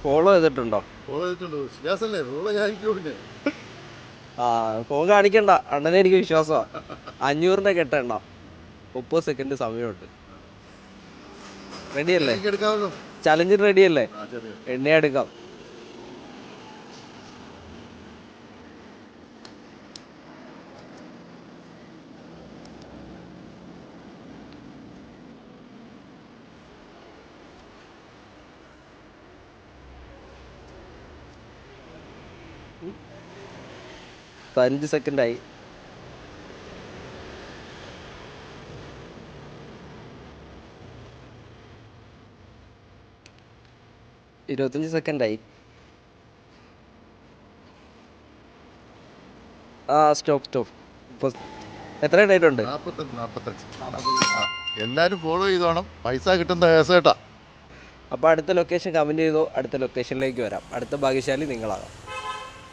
Follow ചെയ്തിട്ടുണ്ടോ? Follow ചെയ്തിട്ടുണ്ട്. വിശ്വാസമല്ലേ follow ഞാൻ. ആ ഫോൺ കാണിക്കണ്ട, അണ്ണനെ എനിക്ക് വിശ്വാസമാണ്. 500-ന്റെ കെട്ടെണ്ണ, 30 സെക്കൻഡ് സമയമുണ്ട്. റെഡിയല്ലേ? ചലഞ്ചിന് റെഡിയല്ലേ? എണ്ണ എടുക്കാം. ഇപ്പം 5 സെക്കൻഡായി. ഇരുപത്തഞ്ച് സെക്കൻഡായി. സ്റ്റോപ്പ്. ഇപ്പോൾ എത്ര ഉണ്ടായിട്ടുണ്ട്? 45. എല്ലാവരും ഫോളോ ചെയ്തോണം, പൈസ കിട്ടുന്ന കേസ് കേട്ടാ. അപ്പോൾ അടുത്ത ലൊക്കേഷൻ കമൻറ്റ് ചെയ്തോ, അടുത്ത ലൊക്കേഷനിലേക്ക് വരാം. അടുത്ത ഭാഗ്യശാലി നിങ്ങളാകാം.